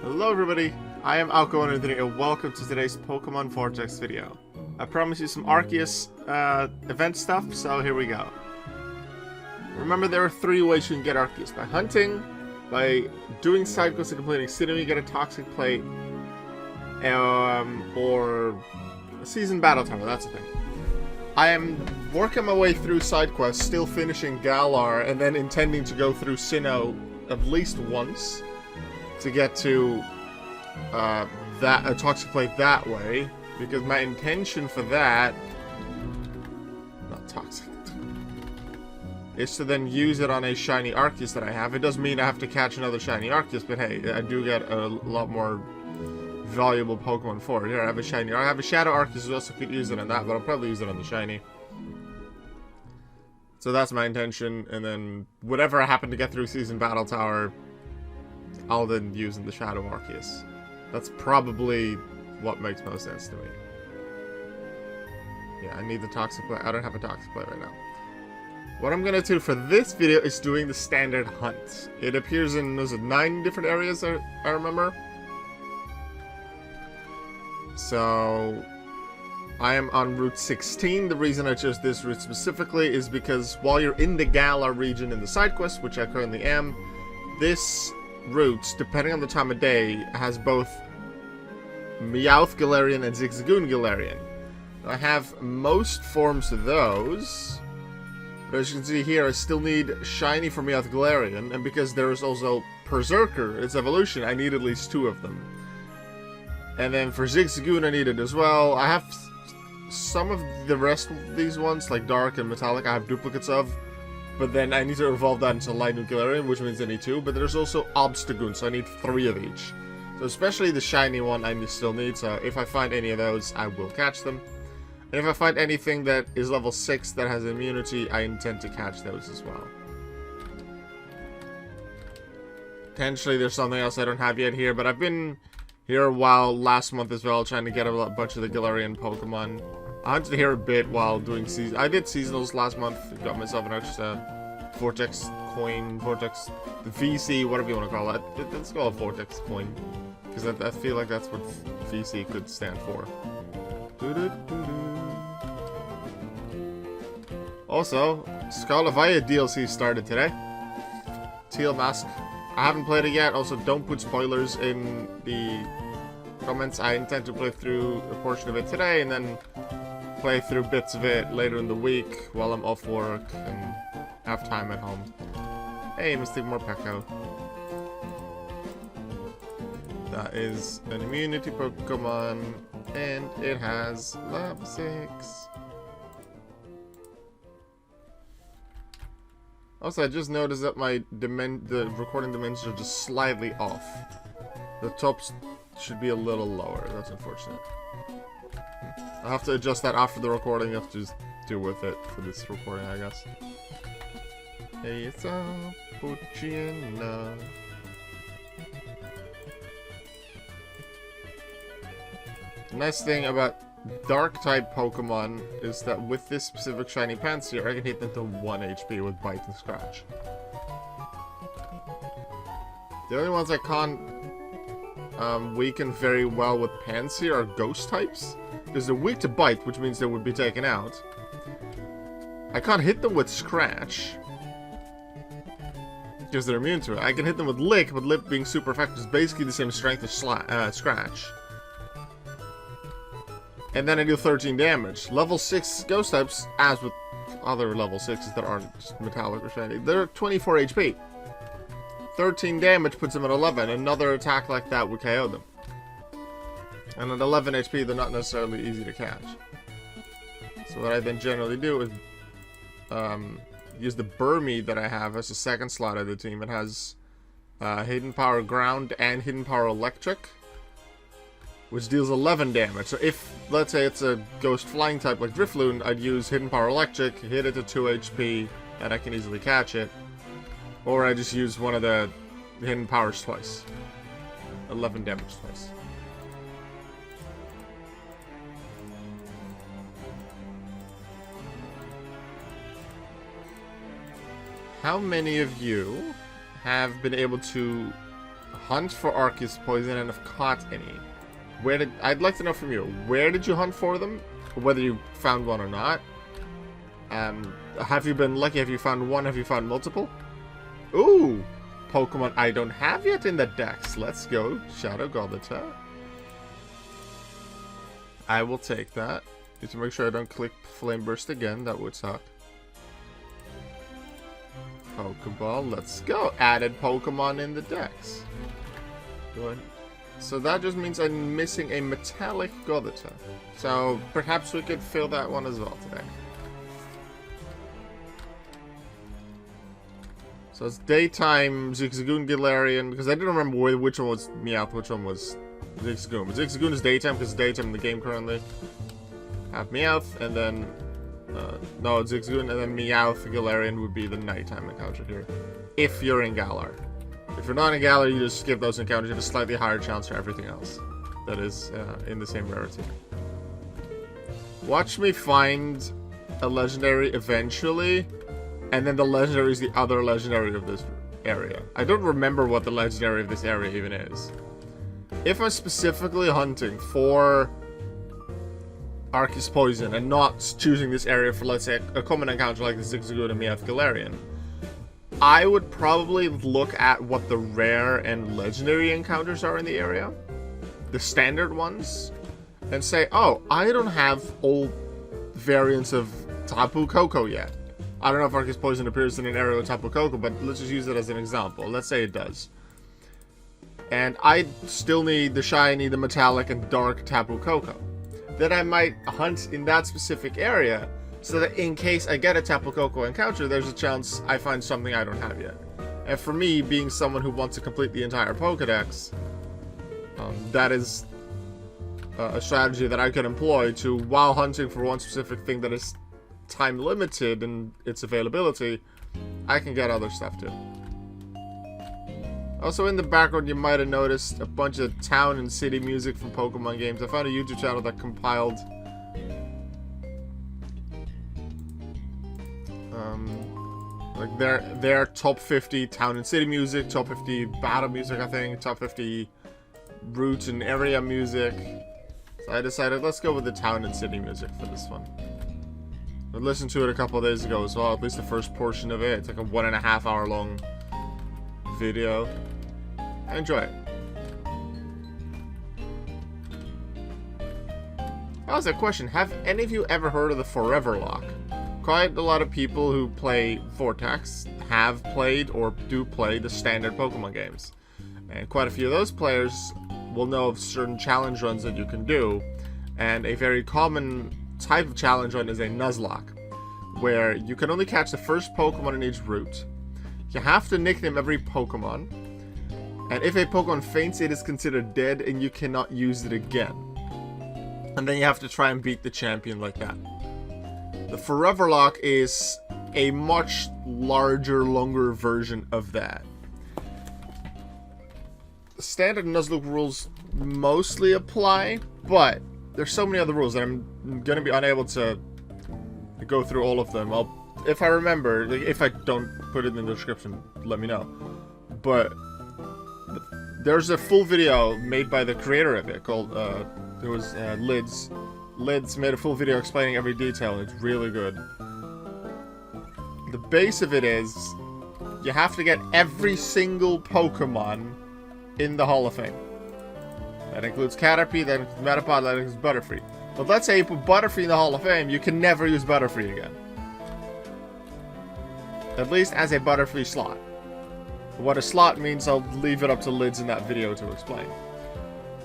Hello everybody, I am Alco103 and welcome to today's Pokemon Vortex video. I promised you some Arceus event stuff, so here we go. Remember, there are three ways you can get Arceus: by hunting, by doing side quests and completing City, you get a Toxic Plate, or a Season Battle Tower, that's the thing. I am working my way through side quests, still finishing Galar, and then intending to go through Sinnoh at least once to get to a Toxic Plate that way, because my intention for that, not toxic, is to then use it on a shiny Arceus that I have. It does mean I have to catch another shiny Arceus, but hey, I do get a lot more valuable Pokemon for it. Here, I have a shiny. I have a Shadow Arceus as well, so I could use it on that, but I'll probably use it on the shiny. So that's my intention, and then whatever I happen to get through Season Battle Tower, I'll then use in the Shadow Arceus. That's probably what makes most sense to me. Yeah, I need the Toxic Plate. I don't have a Toxic Plate right now. What I'm gonna do for this video is doing the standard hunt. It appears in, was it 9 different areas, I remember? So I am on Route 16. The reason I chose this route specifically is because while you're in the Galar region in the side quest, which I currently am, this route, depending on the time of day, has both Meowth Galarian and Zigzagoon Galarian. I have most forms of those, but as you can see here, I still need Shiny for Meowth Galarian, and because there is also Berserker, its evolution, I need at least 2 of them. And then for Zigzagoon I need it as well. I have some of the rest of these ones, like Dark and Metallic, I have duplicates of, but then I need to evolve that into Lightning Galarian, which means I need 2, but there's also Obstagoon, so I need 3 of each. So especially the shiny one I still need, so if I find any of those, I will catch them. And if I find anything that is level 6 that has immunity, I intend to catch those as well. Potentially there's something else I don't have yet here, but I've been here a while last month as well, trying to get a bunch of the Galarian Pokemon. I hunted here a bit while doing season. I did seasonals last month, got myself an extra Vortex coin, Vortex, the VC, whatever you want to call it. Let's call it Vortex coin, because I feel like that's what VC could stand for. Also, Scarlet Violet DLC started today. Teal Mask. I haven't played it yet. Also, don't put spoilers in the comments. I intend to play through a portion of it today and then play through bits of it later in the week while I'm off work and have time at home. Hey, Mystic Morpeko. That is an immunity Pokemon, and it has level 6. Also, I just noticed that the recording dimensions are just slightly off. The tops should be a little lower. That's unfortunate. I'll have to adjust that after the recording. I have to just deal with it for this recording, I guess. Hey, it's a Pucciana. The nice thing about Dark-type Pokemon is that with this specific shiny Pansear, I can hit them to 1 HP with Bite and Scratch. The only ones I can't weaken very well with Pansear are Ghost types, because they're weak to Bite, which means they would be taken out. I can't hit them with Scratch, because they're immune to it. I can hit them with Lick, but Lick being super effective is basically the same strength as Scratch. And then I do 13 damage. Level 6 Ghost types, as with other level 6s that aren't just Metallic or Shiny, they're 24 HP. 13 damage puts them at 11. Another attack like that would KO them. And at 11 HP, they're not necessarily easy to catch. So what I then generally do is use the Burmy that I have as a second slot of the team. It has Hidden Power Ground and Hidden Power Electric, which deals 11 damage. So if, let's say it's a Ghost Flying type like Drifloon, I'd use Hidden Power Electric, hit it to 2 HP, and I can easily catch it. Or I just use one of the Hidden Powers twice. 11 damage twice. How many of you have been able to Hunt for Arceus poison and have caught any. I'd like to know from you, where did you hunt for them? Whether you found one or not. Have you been lucky? Have you found one? Have you found multiple? Ooh! Pokemon I don't have yet in the dex. Let's go. Shadow Godita. I will take that. Need to make sure I don't click Flame Burst again. That would suck. Pokeball. Let's go. Added Pokemon in the dex. Good. So that just means I'm missing a metallic Godita. So perhaps we could fill that one as well today. So it's daytime Zigzagoon Galarian, because I didn't remember which one was Meowth, which one was Zigzagoon. But Zigzagoon is daytime because it's daytime in the game currently. Have Meowth, and then no, Zigzagoon, and then Meowth Galarian would be the nighttime encounter here. If you're in Galar. If you're not in Galar, you just skip those encounters. You have a slightly higher chance for everything else that is in the same rarity. Watch me find a legendary eventually, and then the legendary is the other legendary of this area. I don't remember what the legendary of this area even is. If I'm specifically hunting for Arceus Poison and not choosing this area for, let's say, a common encounter like the Zigzagoon and Meowth Galarian, I would probably look at what the rare and legendary encounters are in the area, the standard ones, and say, oh, I don't have all variants of Tapu Koko yet. I don't know if Arceus Poison appears in an area with Tapu Koko, but let's just use it as an example. Let's say it does. And I still need the shiny, the metallic, and dark Tapu Koko. Then I might hunt in that specific area, so that in case I get a Tapu Koko encounter, there's a chance I find something I don't have yet. And for me, being someone who wants to complete the entire Pokedex, that is a strategy that I can employ to, while hunting for one specific thing that is time limited in its availability, I can get other stuff too. Also in the background, you might have noticed a bunch of town and city music from Pokemon games. I found a YouTube channel that compiled like their top 50 town and city music, top 50 battle music, I think, top 50 route and area music. So I decided let's go with the town and city music for this one. I listened to it a couple of days ago as well, at least the first portion of it. It's like a 1.5 hour long video. I enjoy it. That was a question. Have any of you ever heard of the Forever Lock? Quite a lot of people who play Vortex have played or do play the standard Pokemon games. And quite a few of those players will know of certain challenge runs that you can do. And a very common type of challenge run is a Nuzlocke, where you can only catch the first Pokemon in each route. You have to nickname every Pokemon, and if a Pokemon faints, it is considered dead and you cannot use it again. And then you have to try and beat the champion like that. The Forever Lock is a much larger, longer version of that. The standard Nuzlocke rules mostly apply, but there's so many other rules that I'm going to be unable to go through all of them. If I remember, like, if I don't put it in the description, let me know. But there's a full video made by the creator of it called, it was Lids. Lids made a full video explaining every detail. It's really good. The base of it is, you have to get every single Pokemon in the Hall of Fame. That includes Caterpie, that includes Metapod, that includes Butterfree. But let's say you put Butterfree in the Hall of Fame, you can never use Butterfree again. At least as a Butterfree slot. What a slot means, I'll leave it up to Lids in that video to explain.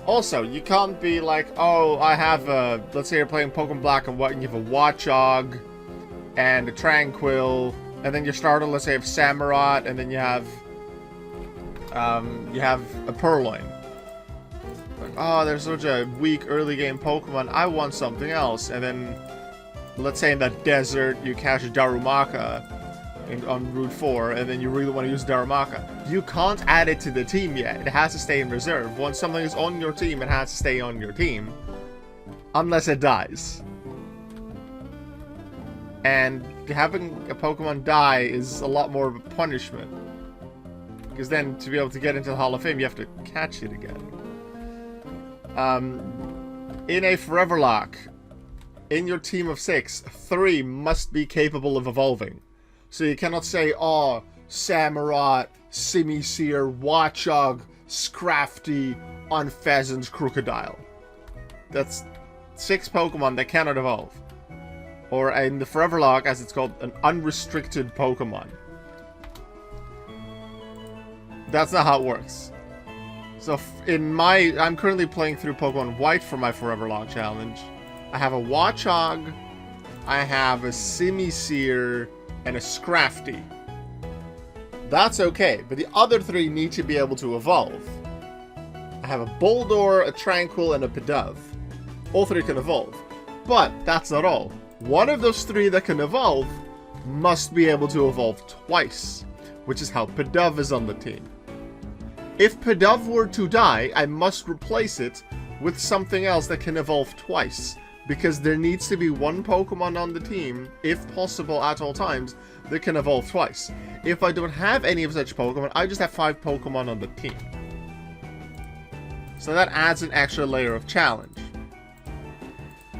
Also, you can't be like, oh, I have a... Let's say you're playing Pokemon Black and White and you have a Watchog and a Tranquil, and then your starter, let's say, have Samurott, and then you have a Purloin. Like, oh, there's such a weak early game Pokemon, I want something else. And then, let's say in the desert, you catch a Darumaka on Route 4, and then you really want to use Darumaka. You can't add it to the team yet. It has to stay in reserve. Once something is on your team, it has to stay on your team. Unless it dies. And having a Pokemon die is a lot more of a punishment. Because then, to be able to get into the Hall of Fame, you have to catch it again. In a Forever Lock, in your team of 6, 3 must be capable of evolving. So you cannot say, oh, Samurott, Simisear, Watchog, Scrafty, Unpheasant, Crocodile. That's 6 Pokemon that cannot evolve. Or in the Forever Lock, as it's called, an unrestricted Pokemon. That's not how it works. So I'm currently playing through Pokemon White for my Forever Lock challenge. I have a Watchog, I have a Simisear, and a Scrafty. That's okay, but the other 3 need to be able to evolve. I have a Boldore, a Tranquil, and a Pidove. All 3 can evolve. But that's not all. One of those 3 that can evolve must be able to evolve twice, which is how Pidove is on the team. If Pidove were to die, I must replace it with something else that can evolve twice, because there needs to be one Pokemon on the team, if possible at all times, that can evolve twice. If I don't have any of such Pokemon, I just have 5 Pokemon on the team. So that adds an extra layer of challenge.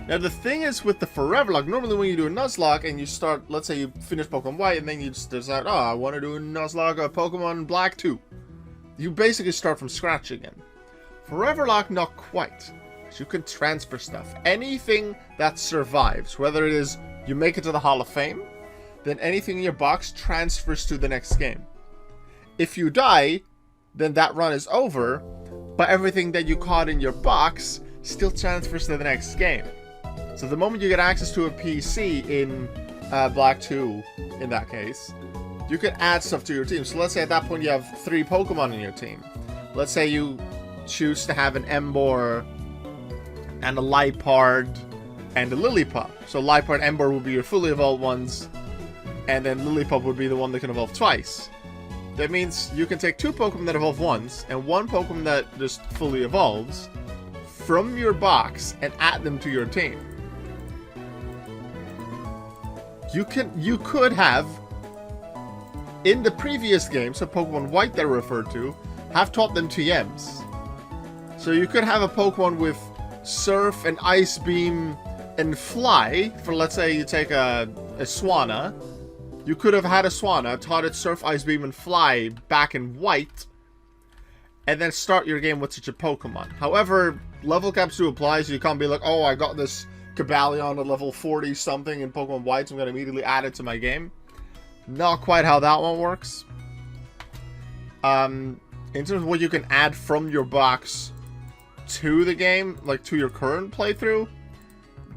Now the thing is with the Forever Lock, normally when you do a Nuzlocke and you start, let's say you finish Pokemon White and then you just decide, oh, I want to do a Nuzlocke of Pokemon Black 2. You basically start from scratch again. Forever Lock, not quite. You can transfer stuff. Anything that survives, whether it is you make it to the Hall of Fame, then anything in your box transfers to the next game. If you die, then that run is over, but everything that you caught in your box still transfers to the next game. So the moment you get access to a PC in Black 2, in that case, you can add stuff to your team. So let's say at that point you have 3 Pokemon in your team. Let's say you choose to have an Emboar and a Liepard and a Lillipup. So Liepard and Emboar will be your fully evolved ones, and then Lillipup would be the one that can evolve twice. That means you can take 2 Pokemon that evolve once, and 1 Pokemon that just fully evolves, from your box, and add them to your team. You could have, in the previous game, so Pokemon White they're referred to, have taught them TMs. So you could have a Pokemon with Surf and Ice Beam and Fly, for let's say you take a Swanna. You could have had a Swanna, taught it Surf, Ice Beam, and Fly back in White, and then start your game with such a Pokemon. However, level caps do apply, so you can't be like, oh, I got this Cobalion at level 40 something in Pokemon White, so I'm going to immediately add it to my game. Not quite how that one works. In terms of what you can add from your box to the game, like to your current playthrough,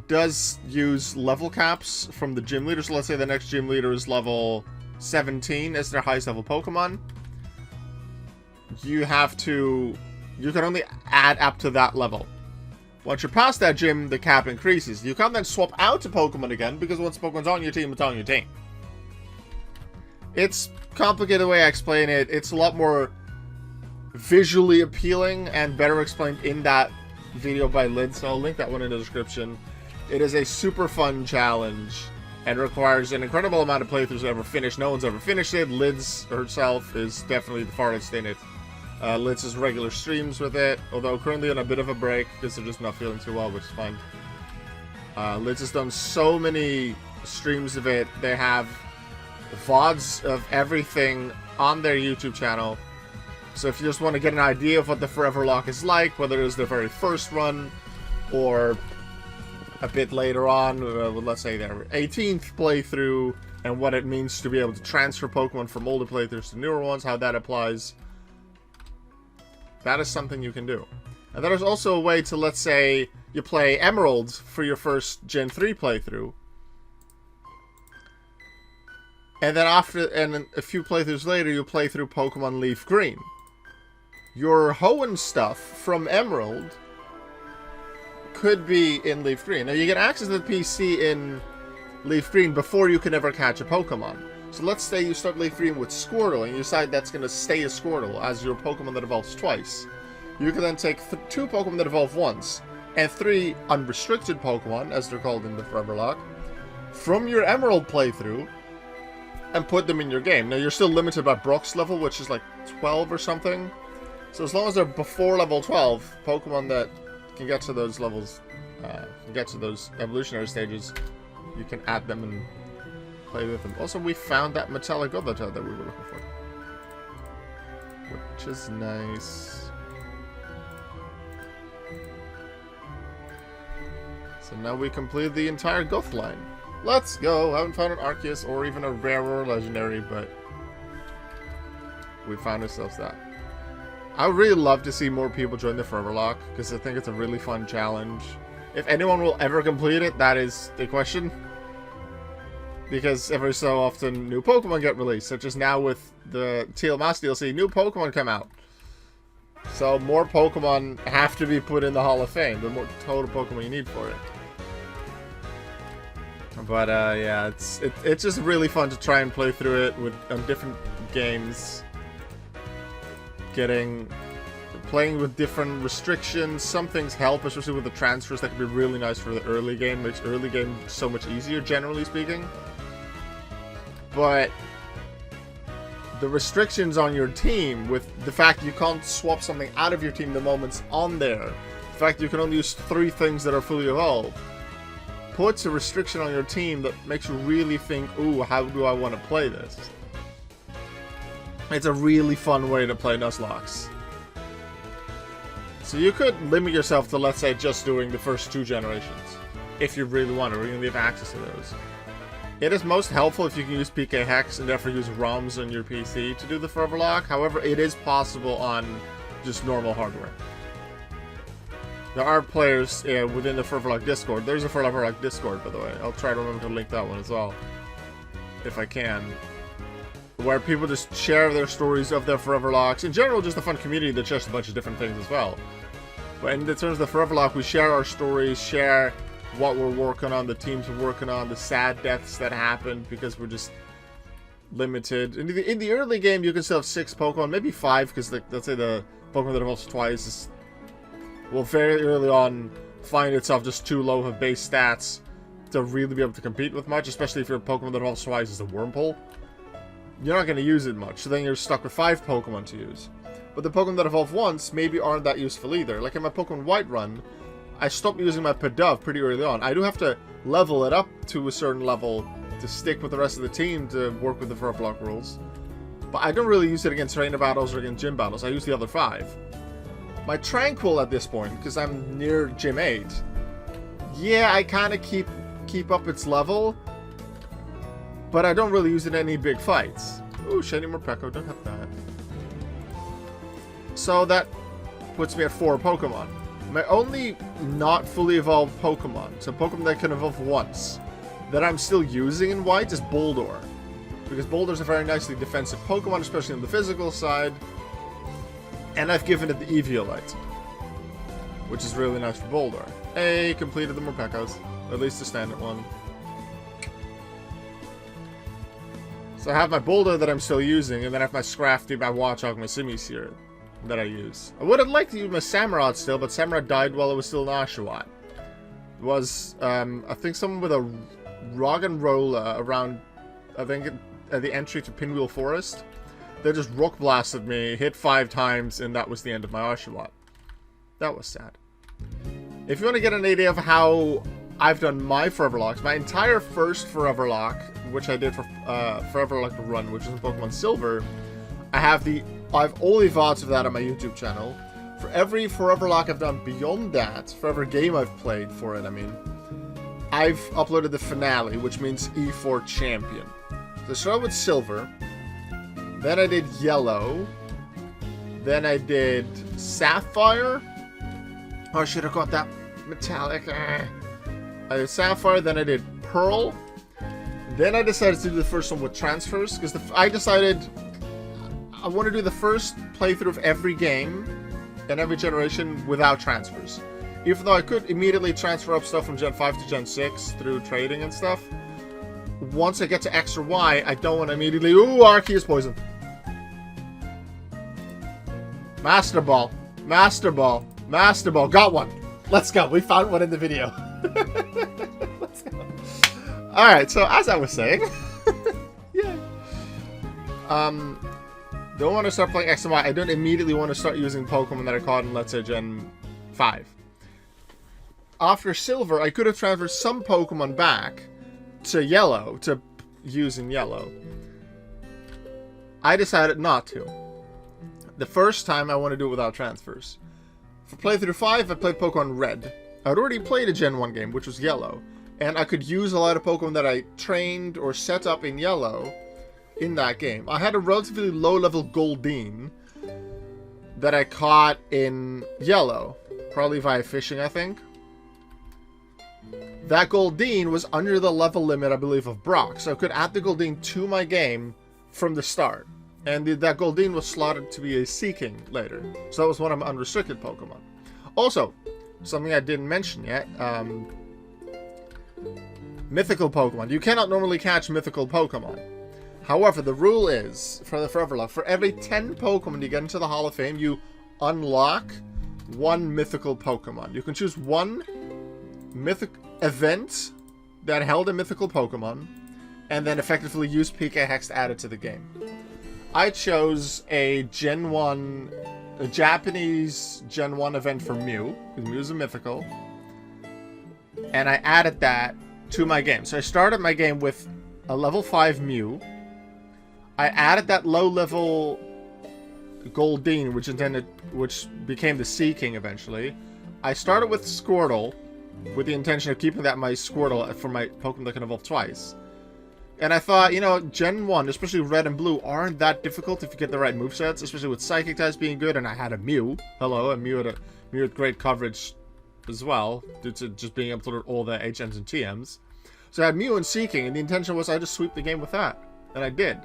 does use level caps from the gym leader. So let's say the next gym leader is level 17 as their highest level Pokemon. You can only add up to that level. Once you're past that gym, the cap increases. You can't then swap out to Pokemon again, because once Pokemon's on your team, it's on your team. It's complicated the way I explain it. It's a lot more visually appealing and better explained in that video by Lid, so I'll link that one in the description. It is a super fun challenge and requires an incredible amount of playthroughs to ever finish. No one's ever finished it. Lids herself is definitely the farthest in it. Lids has regular streams with it, although currently on a bit of a break because they're just not feeling too well, which is fine. Lids has done so many streams of it. They have VODs of everything on their YouTube channel. So if you just want to get an idea of what the Forever Lock is like, whether it is their very first run or a bit later on, let's say their 18th playthrough, and what it means to be able to transfer Pokemon from older playthroughs to newer ones, how that applies, that is something you can do. And there is also a way to, let's say, you play Emerald for your first Gen 3 playthrough, and then a few playthroughs later, you play through Pokemon Leaf Green. Your Hoenn stuff from Emerald could be in Leaf Green. Now, you get access to the PC in Leaf Green before you can ever catch a Pokemon. So let's say you start Leaf Green with Squirtle, and you decide that's going to stay a Squirtle as your Pokemon that evolves twice. You can then take 2 Pokemon that evolve once, and 3 unrestricted Pokemon, as they're called in the Forever Lock, from your Emerald playthrough, and put them in your game. Now, you're still limited by Brock's level, which is like 12 or something. So as long as they're before level 12, Pokemon that can get to those levels, can get to those evolutionary stages, you can add them and play with them. Also, we found that metallic Othertone that we were looking for, which is nice. So now we complete the entire Goth line. Let's go! I haven't found an Arceus or even a rare or legendary, but we found ourselves that. I would really love to see more people join the Forever Lock, because I think it's a really fun challenge. If anyone will ever complete it, that is the question. Because every so often, new Pokemon get released, such as now with the TL Master DLC, new Pokemon come out. So more Pokemon have to be put in the Hall of Fame, the more total Pokemon you need for it. But yeah, it's just really fun to try and play through it with different games. Playing with different restrictions. Some things help, especially with the transfers. That can be really nice for the early game. Makes early game so much easier, generally speaking. But the restrictions on your team, with the fact you can't swap something out of your team the moment it's on there, the fact you can only use 3 things that are fully evolved, puts a restriction on your team that makes you really think, ooh, how do I want to play this? It's a really fun way to play Nuzlocke. So you could limit yourself to, let's say, just doing the first 2 generations, if you really want to, or even have access to those. It is most helpful if you can use PK Hex and therefore use ROMs on your PC to do the Forever Lock. However, it is possible on just normal hardware. There are players within the Forever Lock Discord. There's a Forever Lock Discord, by the way. I'll try to remember to link that one as well, if I can. Where people just share their stories of their Forever Locks. In general, just a fun community that shares a bunch of different things as well. But in terms of the Forever Lock, we share our stories, share what we're working on, the teams we're working on, the sad deaths that happened because we're just limited. In the early game, you can still have 6 Pokemon, maybe 5, because let's say the Pokemon that evolves twice will very early on find itself just too low of base stats to really be able to compete with much, especially if your Pokemon that evolves twice is a Wurmple. You're not going to use it much, so then you're stuck with 5 Pokemon to use. But the Pokemon that evolve once maybe aren't that useful either. Like in my Pokemon White run, I stopped using my Pidove pretty early on. I do have to level it up to a certain level to stick with the rest of the team to work with the Forever Lock rules. But I don't really use it against arena battles or against gym battles. I use the other 5. My Tranquil at this point, because I'm near Gym 8, yeah, I kind of keep up its level, but I don't really use it in any big fights. Ooh, Shiny Morpeko, don't have that. So that puts me at 4 Pokemon. My only not fully evolved Pokemon, so Pokemon that can evolve once, that I'm still using in White is Boldore. Because Boulder's a very nicely defensive Pokemon, especially on the physical side. And I've given it the Eviolite, which is really nice for Boulder. Hey, completed the Morpekos, at least the standard one. So I have my Boulder that I'm still using, and then I have my Scrafty, my Watchog, my Simisear that I use. I would have liked to use my Samurott still, but Samurott died while it was still an Oshawott. It was, I think someone with a Roggenrola around, I think, at the entry to Pinwheel Forest. They just rock blasted me, hit 5 times, and that was the end of my Oshawott. That was sad. If you want to get an idea of how I've done my Forever Locks, my entire first Forever Lock, which I did for Forever Lock Run, which is in Pokemon Silver, I have all the VODs of that on my YouTube channel. For every Forever Lock I've done beyond that, for every game I've played for it, I mean, I've uploaded the finale, which means E4 Champion. So I started with Silver, then I did Yellow, then I did Sapphire. Oh, I should have got that Metallic. I did Sapphire, then I did Pearl. Then I decided to do the first one with transfers, because I decided I want to do the first playthrough of every game and every generation without transfers. Even though I could immediately transfer up stuff from Gen 5 to Gen 6 through trading and stuff, once I get to X or Y, I don't want to immediately... Ooh, Arceus Poison. Master Ball. Master Ball. Master Ball. Got one. Let's go. We found one in the video. Let's go. Alright, so as I was saying... yeah. Don't want to start playing X and Y. I don't immediately want to start using Pokemon that I caught in, let's say, Gen 5. After Silver, I could have transferred some Pokemon back to Yellow, to use in Yellow. I decided not to. The first time, I want to do it without transfers. For playthrough 5, I played Pokemon Red. I'd already played a Gen 1 game, which was Yellow. And I could use a lot of Pokemon that I trained or set up in Yellow in that game. I had a relatively low-level Goldeen that I caught in Yellow. Probably via fishing, I think. That Goldeen was under the level limit, I believe, of Brock. So I could add the Goldeen to my game from the start. And that Goldeen was slotted to be a Seeking later. So that was one of my unrestricted Pokemon. Also, something I didn't mention yet. Mythical Pokemon. You cannot normally catch mythical Pokemon. However, the rule is, for the Forever Lock, for every 10 Pokemon you get into the Hall of Fame, you unlock one mythical Pokemon. You can choose one mythic event that held a mythical Pokemon, and then effectively use PK Hex to add it to the game. I chose a Gen 1, a Japanese Gen 1 event for Mew, because Mew is a mythical, and I added that to my game. So I started my game with a level 5 Mew. I added that low-level Goldeen, which became the Seeking eventually. I started with Squirtle, with the intention of keeping that my Squirtle for my Pokemon that can evolve twice. And I thought, you know, Gen 1, especially Red and Blue, aren't that difficult if you get the right movesets, especially with Psychic types being good, and I had a Mew. Hello, a Mew had great coverage as well, due to just being able to learn all the HMs and TMs. So I had Mew and Seeking, and the intention was I just sweep the game with that. And I did.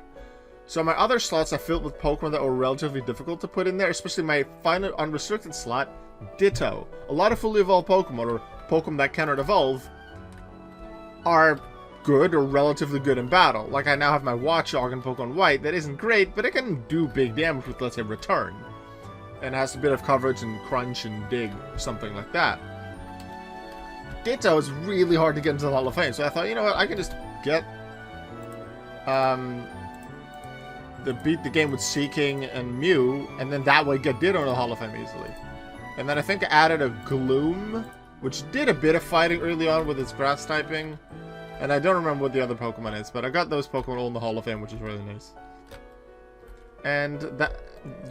So my other slots I filled with Pokemon that were relatively difficult to put in there, especially my final unrestricted slot, Ditto. A lot of fully evolved Pokemon, or Pokemon that cannot evolve, are good or relatively good in battle. Like I now have my Watchog in Pokemon White that isn't great, but it can do big damage with, let's say, Return. And has a bit of coverage and Crunch and Dig, or something like that. Ditto is really hard to get into the Hall of Fame, so I thought, you know what, I can just get beat the game with Seeking and Mew, and then that way get Ditto in the Hall of Fame easily. And then I think I added a Gloom, which did a bit of fighting early on with its grass typing. And I don't remember what the other Pokemon is, but I got those Pokemon all in the Hall of Fame, which is really nice. And that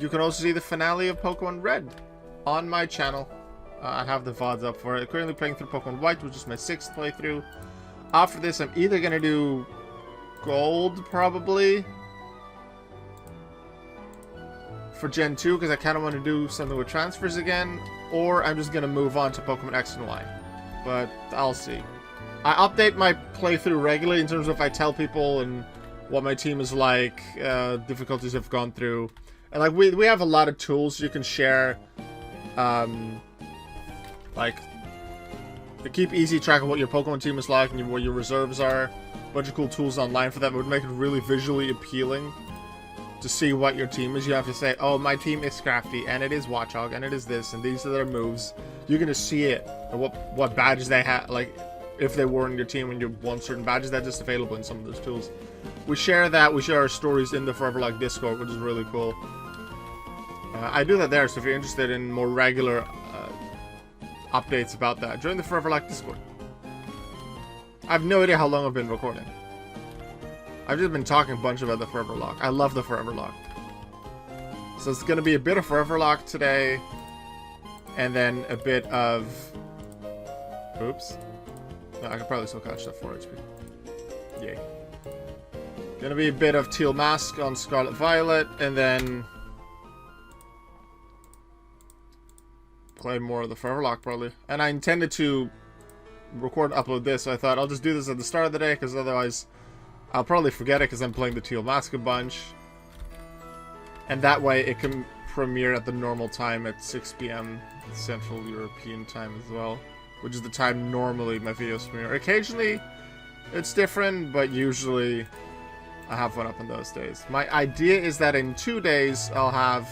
you can also see the finale of Pokemon Red on my channel. I have the VODs up for it. I'm currently playing through Pokemon White, which is my 6th playthrough. After this, I'm either going to do Gold, probably, for Gen 2, because I kind of want to do something with transfers again, or I'm just going to move on to Pokemon X and Y. But I'll see. I update my playthrough regularly in terms of if I tell people and what my team is like, difficulties I've gone through. And like we have a lot of tools you can share, like to keep easy track of what your Pokemon team is like and what your reserves are. A bunch of cool tools online for that would make it really visually appealing to see what your team is. You have to say, oh, my team is Scrafty, and it is Watchog, and it is this, and these are their moves. You can just see it, and what badges they have, like, if they were in your team when you won certain badges, that's just available in some of those tools. We share that, we share our stories in the Forever Lock Discord, which is really cool. I do that there, so if you're interested in more regular updates about that, join the Forever Lock Discord. I have no idea how long I've been recording. I've just been talking a bunch about the Forever Lock. I love the Forever Lock. So it's going to be a bit of Forever Lock today, and then a bit of... Oops. No, I could probably still catch that 4 HP. Yay. Gonna be a bit of Teal Mask on Scarlet Violet, and then... play more of the Forever Lock, probably. And I intended to record and upload this, so I thought I'll just do this at the start of the day, because otherwise I'll probably forget it, because I'm playing the Teal Mask a bunch. And that way it can premiere at the normal time at 6 PM Central European time as well, which is the time normally my videos premiere. Occasionally it's different, but usually I have one up in those days. My idea is that in 2 days I'll have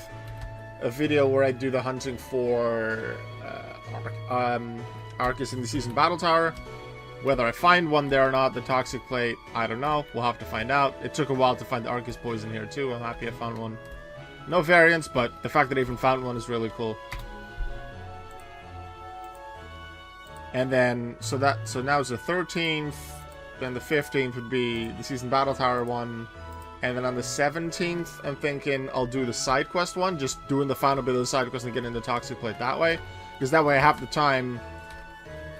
a video where I do the hunting for Arceus in the Season Battle Tower, Whether I find one there or not, the toxic plate, I don't know. We'll have to find out. It took a while to find the Arceus poison here too. I'm happy I found one. No variants, but the fact that I even found one is really cool. And then, so now it's the 13th, then the 15th would be the Season Battle Tower one, and then on the 17th, I'm thinking I'll do the side quest one, just doing the final bit of the side quest and getting the toxic plate that way, because that way I have the time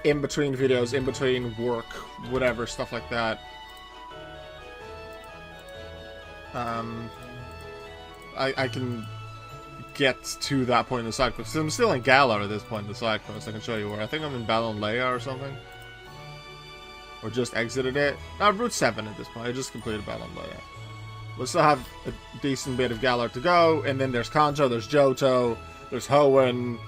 in between videos, in between work, whatever, stuff like that. I can get to that point in the side quest. I'm still in Galar at this point in the side quest. I can show you where. I think I'm in Battle on Leia or something. Or just exited it. Route 7 at this point. I just completed Battle on Leia. We'll still have a decent bit of Galar to go. And then there's Kanto, there's Johto, there's Hoenn,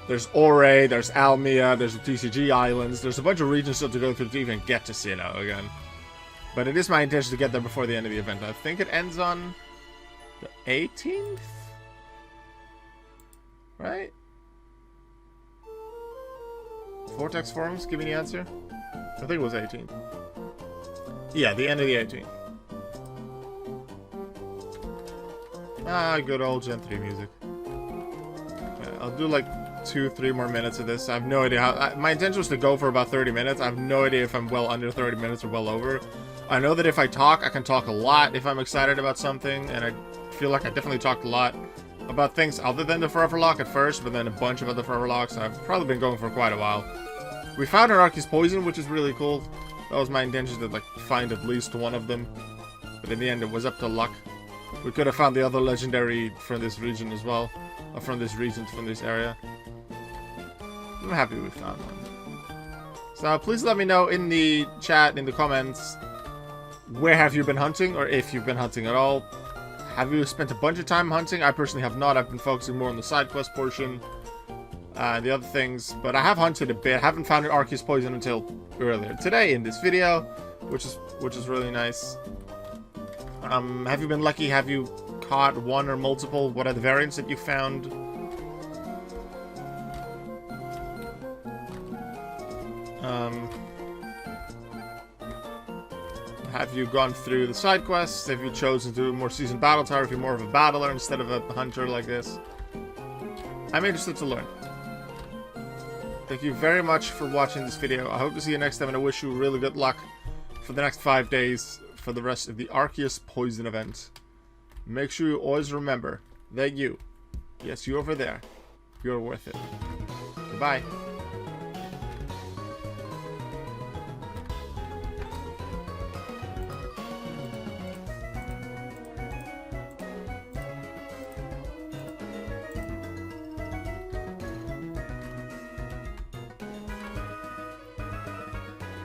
there's Ore, there's Almia, there's the TCG Islands. There's a bunch of regions still to go through to even get to Sinnoh again. But it is my intention to get there before the end of the event. I think it ends on the 18th? Right? Vortex forums, give me the answer. I think it was 18th. Yeah, the end of the 18th. Ah, good old Gen 3 music. Okay, I'll do like 2-3 more minutes of this. I have no idea how... my intention was to go for about 30 minutes. I have no idea if I'm well under 30 minutes or well over. I know that if I talk, I can talk a lot if I'm excited about something, and I feel like I definitely talked a lot about things other than the Forever Lock at first, but then a bunch of other Forever Locks. I've probably been going for quite a while. We found an Arceus Poison, which is really cool. That was my intention to like find at least one of them, but in the end it was up to luck. We could have found the other legendary from this region as well, or from this area. I'm happy we found one. So please let me know in the chat, in the comments, where have you been hunting, or if you've been hunting at all. Have you spent a bunch of time hunting? I personally have not. I've been focusing more on the side quest portion, the other things, but I have hunted a bit. I haven't found an Arceus Poison until earlier today in this video, which is really nice. Have you been lucky? Have you caught one or multiple? What are the variants that you found? Have you gone through the side quests? Have you chosen to do more Season Battle Tower if you're more of a battler instead of a hunter like this? I'm interested to learn. Thank you very much for watching this video. I hope to see you next time, and I wish you really good luck for the next 5 days for the rest of the Arceus Poison event. Make sure you always remember that you, yes, you over there, you're worth it. Goodbye.